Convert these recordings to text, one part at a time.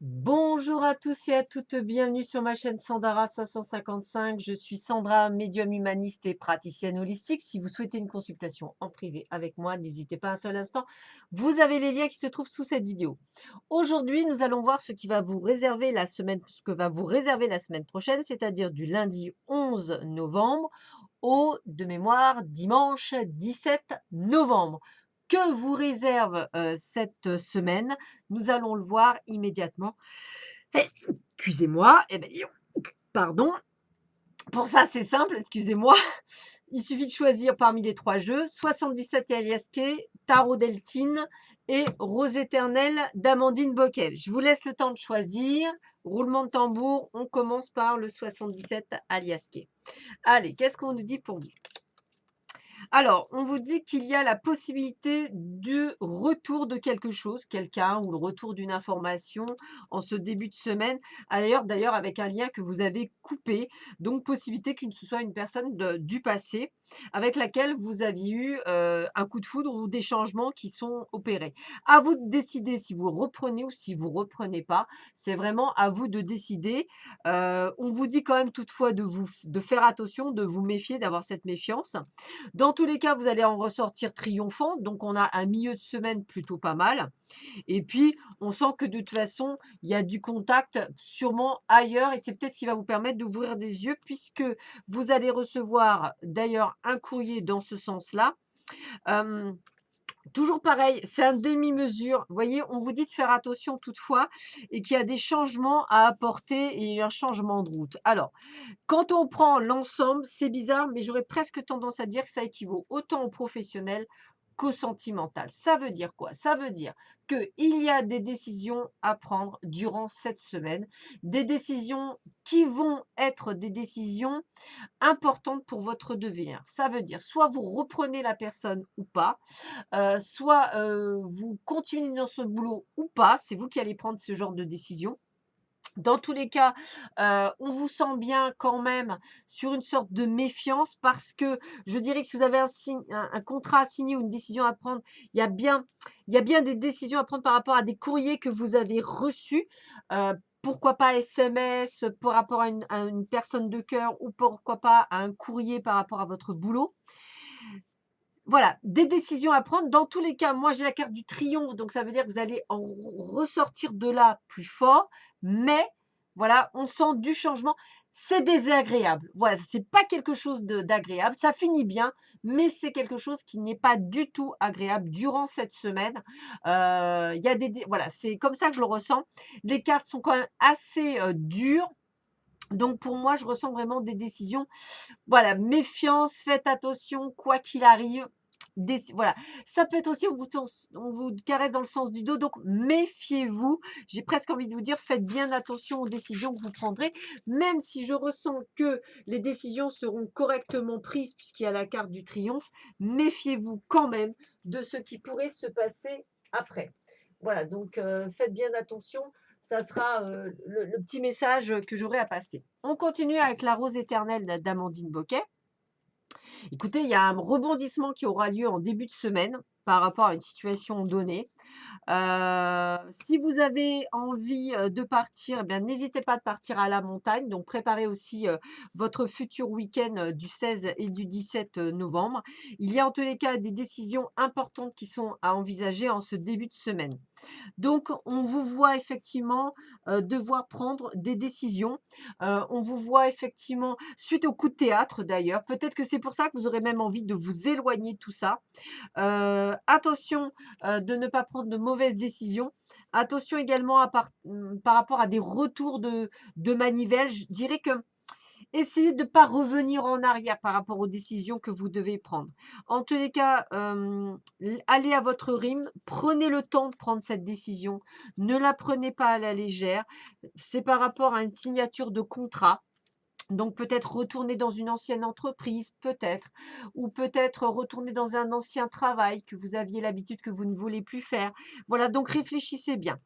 Bonjour à tous et à toutes, bienvenue sur ma chaîne Sandara 555. Je suis Sandra, médium humaniste et praticienne holistique. Si vous souhaitez une consultation en privé avec moi, n'hésitez pas un seul instant. Vous avez les liens qui se trouvent sous cette vidéo. Aujourd'hui, nous allons voir ce qui va vous réserver la semaine, ce que va vous réserver la semaine prochaine, c'est-à-dire du lundi 11 novembre au, de mémoire, dimanche 17 novembre. Que vous réserve cette semaine? Nous allons le voir immédiatement. Excusez-moi, eh ben, pardon. Pour ça, c'est simple, excusez-moi. Il suffit de choisir parmi les trois jeux 77 et Aliasquet, Tarot Deltine et Rose éternelle d'Amandine Bocquet. Je vous laisse le temps de choisir. Roulement de tambour, on commence par le 77 Aliasquet. Allez, qu'est-ce qu'on nous dit pour vous? Alors, on vous dit qu'il y a la possibilité de retour de quelque chose, quelqu'un ou le retour d'une information en ce début de semaine. D'ailleurs, avec un lien que vous avez coupé. Donc, possibilité que ce soit une personne du passé avec laquelle vous aviez eu un coup de foudre ou des changements qui sont opérés. À vous de décider si vous reprenez ou si vous reprenez pas. C'est vraiment à vous de décider. On vous dit quand même toutefois de faire attention, de vous méfier, d'avoir cette méfiance. Dans tous les cas, vous allez en ressortir triomphant. Donc, on a un milieu de semaine plutôt pas mal. Et puis, on sent que de toute façon, il y a du contact sûrement ailleurs. Et c'est peut-être ce qui va vous permettre d'ouvrir des yeux puisque vous allez recevoir d'ailleurs un courrier dans ce sens-là. Toujours pareil, c'est un demi-mesure. Vous voyez, on vous dit de faire attention toutefois et qu'il y a des changements à apporter et un changement de route. Alors, quand on prend l'ensemble, c'est bizarre, mais j'aurais presque tendance à dire que ça équivaut autant au professionnel qu'au sentimental. Ça veut dire quoi? Ça veut dire qu'il y a des décisions à prendre durant cette semaine, des décisions qui vont être des décisions importantes pour votre devenir. Ça veut dire soit vous reprenez la personne ou pas, soit vous continuez dans ce boulot ou pas, c'est vous qui allez prendre ce genre de décision. Dans tous les cas, on vous sent bien quand même sur une sorte de méfiance parce que je dirais que si vous avez un contrat à signer ou une décision à prendre, il y a bien des décisions à prendre par rapport à des courriers que vous avez reçus. Pourquoi pas SMS par rapport à une personne de cœur ou pourquoi pas à un courrier par rapport à votre boulot. Voilà, des décisions à prendre. Dans tous les cas, moi, j'ai la carte du triomphe, donc ça veut dire que vous allez en ressortir de là plus fort. Mais voilà, on sent du changement. C'est désagréable. Voilà, c'est pas quelque chose d'agréable. Ça finit bien, mais c'est quelque chose qui n'est pas du tout agréable durant cette semaine. Il y a voilà, c'est comme ça que je le ressens. Les cartes sont quand même assez dures. Donc pour moi, je ressens vraiment des décisions. Voilà, méfiance, faites attention, quoi qu'il arrive. Voilà, ça peut être aussi, on vous caresse dans le sens du dos, donc méfiez-vous. J'ai presque envie de vous dire, faites bien attention aux décisions que vous prendrez, même si je ressens que les décisions seront correctement prises puisqu'il y a la carte du triomphe, méfiez-vous quand même de ce qui pourrait se passer après. Voilà, donc faites bien attention. Ça sera le petit message que j'aurai à passer. On continue avec la rose éternelle d'Amandine Bocquet. Écoutez, il y a un rebondissement qui aura lieu en début de semaine par rapport à une situation donnée. Si vous avez envie de partir, eh bien, n'hésitez pas de partir à la montagne. Donc, préparez aussi votre futur week-end du 16 et du 17 novembre. Il y a en tous les cas des décisions importantes qui sont à envisager en ce début de semaine. Donc, on vous voit effectivement devoir prendre des décisions. On vous voit effectivement, suite au coup de théâtre d'ailleurs, peut-être que c'est pour ça que vous aurez même envie de vous éloigner de tout ça. Attention de ne pas prendre de mauvaises décisions. Attention également par rapport à des retours de manivelle. Je dirais que essayez de ne pas revenir en arrière par rapport aux décisions que vous devez prendre. En tous les cas, allez à votre rythme, prenez le temps de prendre cette décision. Ne la prenez pas à la légère. C'est par rapport à une signature de contrat. Donc peut-être retourner dans une ancienne entreprise, peut-être, ou peut-être retourner dans un ancien travail que vous aviez l'habitude que vous ne voulez plus faire. Voilà, donc réfléchissez bien.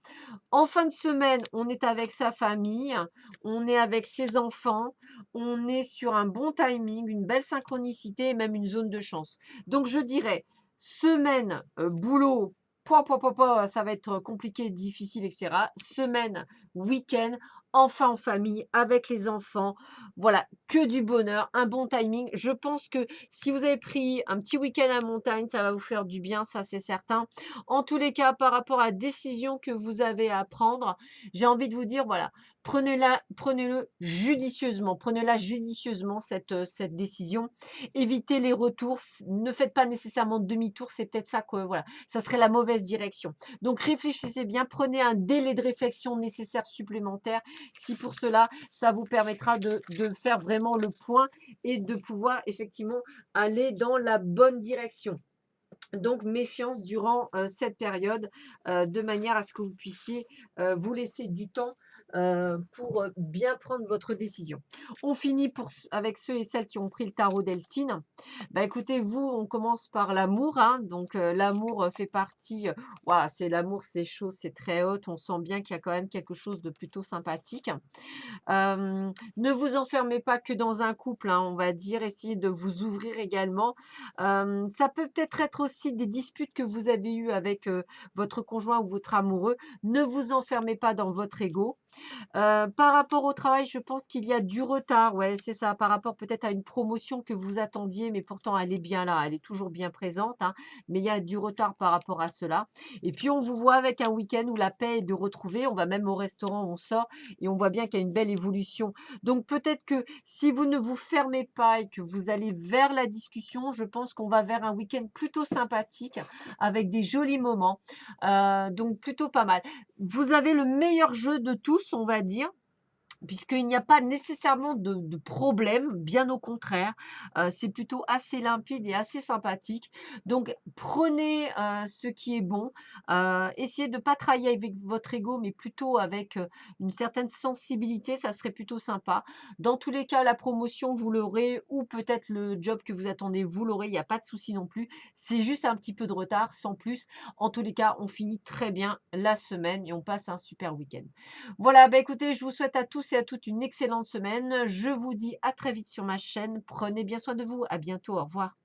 En fin de semaine, on est avec sa famille, on est avec ses enfants, on est sur un bon timing, une belle synchronicité et même une zone de chance. Donc je dirais, semaine boulot pouah, ça va être compliqué, difficile et cetera. Semaine, week-end, enfin en famille, avec les enfants. Voilà, que du bonheur, un bon timing. Je pense que si vous avez pris un petit week-end à la montagne, ça va vous faire du bien, ça c'est certain. En tous les cas, par rapport à la décision que vous avez à prendre, j'ai envie de vous dire, voilà, prenez-le judicieusement, prenez-la judicieusement cette décision. Évitez les retours, ne faites pas nécessairement demi-tour, c'est peut-être ça que voilà, ça serait la mauvaise direction. Donc réfléchissez bien, prenez un délai de réflexion nécessaire supplémentaire si pour cela, ça vous permettra de faire vraiment le point et de pouvoir effectivement aller dans la bonne direction. Donc méfiance durant cette période de manière à ce que vous puissiez vous laisser du temps pour bien prendre votre décision. On finit avec ceux et celles qui ont pris le tarot Deltine. Bah écoutez, vous, on commence par l'amour, hein. Donc l'amour fait partie, ouah, c'est l'amour, c'est chaud, c'est très haute. On sent bien qu'il y a quand même quelque chose de plutôt sympathique. Ne vous enfermez pas que dans un couple, hein, on va dire, essayez de vous ouvrir également. Ça peut peut-être être aussi des disputes que vous avez eues avec votre conjoint ou votre amoureux. Ne vous enfermez pas dans votre ego. Par rapport au travail, je pense qu'il y a du retard. Ouais, c'est ça, par rapport peut-être à une promotion que vous attendiez, mais pourtant elle est bien là, elle est toujours bien présente, hein, mais il y a du retard par rapport à cela. Et puis on vous voit avec un week-end où la paix est de retrouver. On va même au restaurant, on sort et on voit bien qu'il y a une belle évolution. Donc peut-être que si vous ne vous fermez pas et que vous allez vers la discussion, je pense qu'on va vers un week-end plutôt sympathique avec des jolis moments. Donc plutôt pas mal. Vous avez le meilleur jeu de tous, on va dire. Puisqu'il n'y a pas nécessairement de problème, bien au contraire, c'est plutôt assez limpide et assez sympathique. Donc prenez, ce qui est bon, essayez de ne pas travailler avec votre ego, mais plutôt avec, une certaine sensibilité, ça serait plutôt sympa. Dans tous les cas, la promotion, vous l'aurez ou peut-être le job que vous attendez, vous l'aurez, il n'y a pas de souci non plus. C'est juste un petit peu de retard, sans plus. En tous les cas, on finit très bien la semaine et on passe un super week-end. Voilà, bah écoutez, je vous souhaite à tous et à toutes une excellente semaine. Je vous dis à très vite sur ma chaîne. Prenez bien soin de vous. À bientôt. Au revoir.